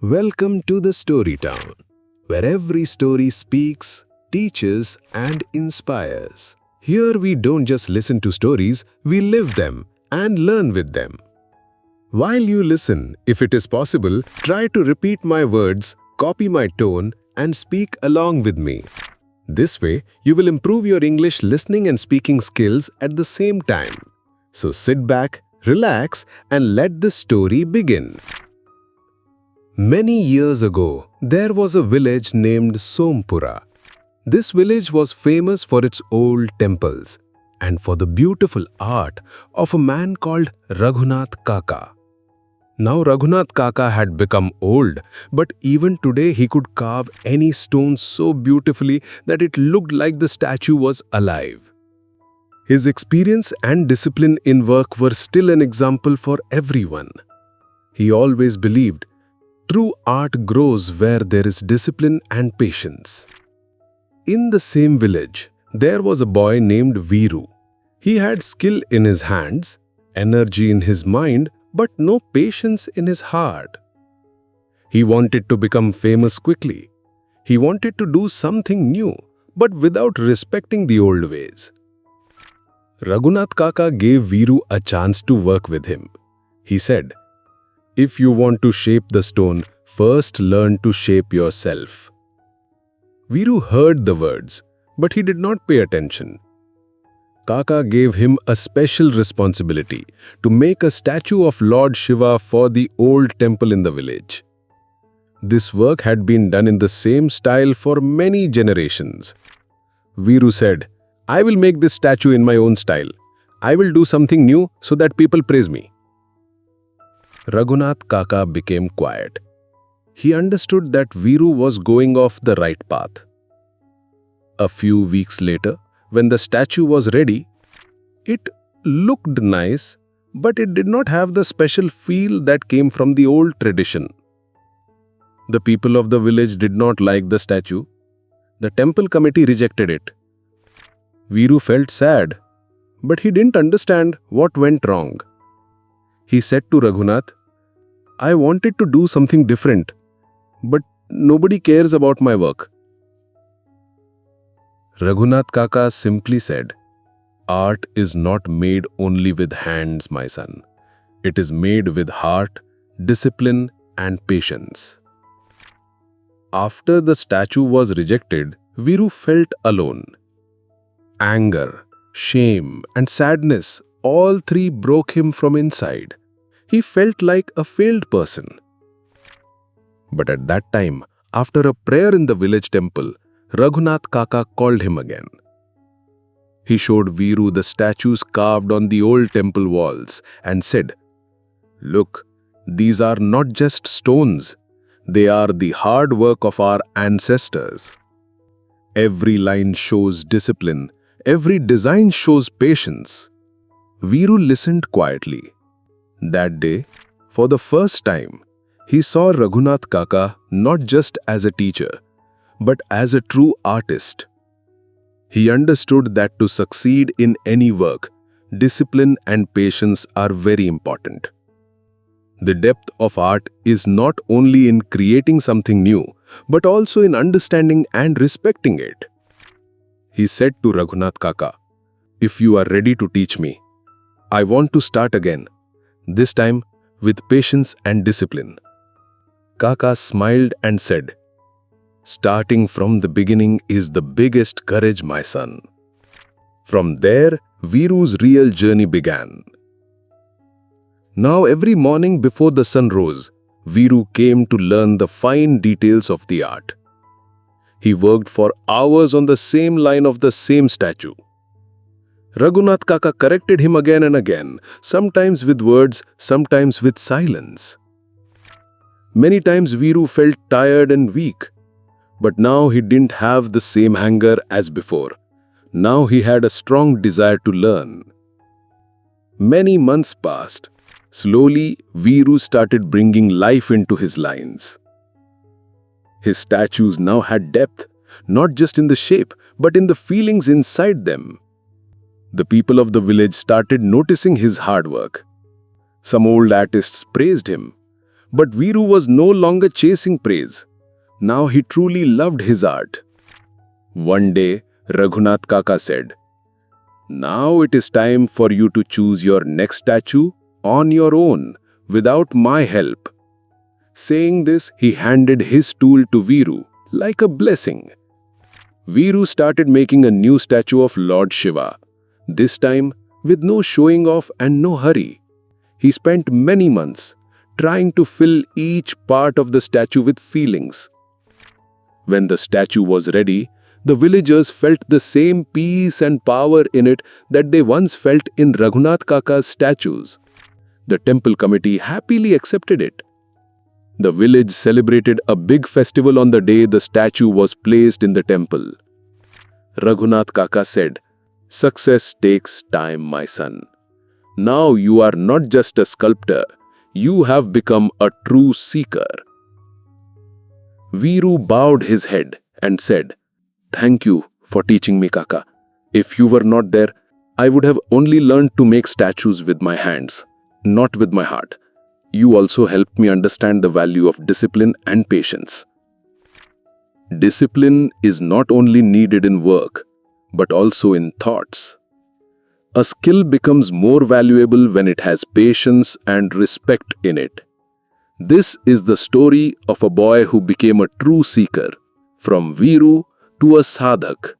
Welcome to the Story Town, where every story speaks, teaches, and inspires. Here we don't just listen to stories, we live them and learn with them. While you listen, if it is possible, try to repeat my words, copy my tone, and speak along with me. This way, you will improve your English listening and speaking skills at the same time. So sit back, relax, and let the story begin. Many years ago, there was a village named Sompura. This village was famous for its old temples and for the beautiful art of a man called Raghunath Kaka. Now Raghunath Kaka had become old, but even today he could carve any stone so beautifully that it looked like the statue was alive. His experience and discipline in work were still an example for everyone. He always believed true art grows where there is discipline and patience. In the same village, there was a boy named Veeru. He had skill in his hands, energy in his mind, but no patience in his heart. He wanted to become famous quickly. He wanted to do something new, but without respecting the old ways. Raghunath Kaka gave Veeru a chance to work with him. He said, "If you want to shape the stone, first learn to shape yourself." Veeru heard the words, but he did not pay attention. Kaka gave him a special responsibility to make a statue of Lord Shiva for the old temple in the village. This work had been done in the same style for many generations. Veeru said, "I will make this statue in my own style. I will do something new so that people praise me." Raghunath Kaka became quiet. He understood that Veeru was going off the right path. A few weeks later, when the statue was ready, it looked nice, but it did not have the special feel that came from the old tradition. The people of the village did not like the statue. The temple committee rejected it. Veeru felt sad, but he didn't understand what went wrong. He said to Raghunath, "I wanted to do something different, but nobody cares about my work." Raghunath Kaka simply said, "Art is not made only with hands, my son. It is made with heart, discipline, and patience." After the statue was rejected, Veeru felt alone. Anger, shame, and sadness, all three broke him from inside. He felt like a failed person. But at that time, after a prayer in the village temple, Raghunath Kaka called him again. He showed Veeru the statues carved on the old temple walls and said, "Look, these are not just stones. They are the hard work of our ancestors. Every line shows discipline. Every design shows patience." Veeru listened quietly. That day, for the first time, he saw Raghunath Kaka not just as a teacher, but as a true artist. He understood that to succeed in any work, discipline and patience are very important. The depth of art is not only in creating something new, but also in understanding and respecting it. He said to Raghunath Kaka, "If you are ready to teach me, I want to start again, this time with patience and discipline." Kaka smiled and said, "Starting from the beginning is the biggest courage, my son." From there, Veeru's real journey began. Now every morning before the sun rose, Veeru came to learn the fine details of the art. He worked for hours on the same line of the same statue. Raghunath Kaka corrected him again and again, sometimes with words, sometimes with silence. Many times Veeru felt tired and weak, but now he didn't have the same anger as before. Now he had a strong desire to learn. Many months passed. Slowly, Veeru started bringing life into his lines. His statues now had depth, not just in the shape, but in the feelings inside them. The people of the village started noticing his hard work. Some old artists praised him, But Veeru was no longer chasing praise. Now he truly loved his art. One day, Raghunath Kaka said, "Now it is time for you to choose your next statue on your own, without my help." Saying this, he handed his tool to Veeru, like a blessing. Veeru started making a new statue of Lord Shiva, this time with no showing off and no hurry. He spent many months trying to fill each part of the statue with feelings. When the statue was ready, the villagers felt the same peace and power in it that they once felt in Raghunath Kaka's statues. The temple committee happily accepted it. The village celebrated a big festival on the day the statue was placed in the temple. Raghunath Kaka said, "Success takes time, my son. Now you are not just a sculptor, you have become a true seeker." Veeru bowed his head and said, "Thank you for teaching me, Kaka. If you were not there, I would have only learned to make statues with my hands, not with my heart. You also helped me understand the value of discipline and patience." Discipline is not only needed in work, but also in thoughts. A skill becomes more valuable when it has patience and respect in it. This is the story of a boy who became a true seeker, from Veeru to a sadhak,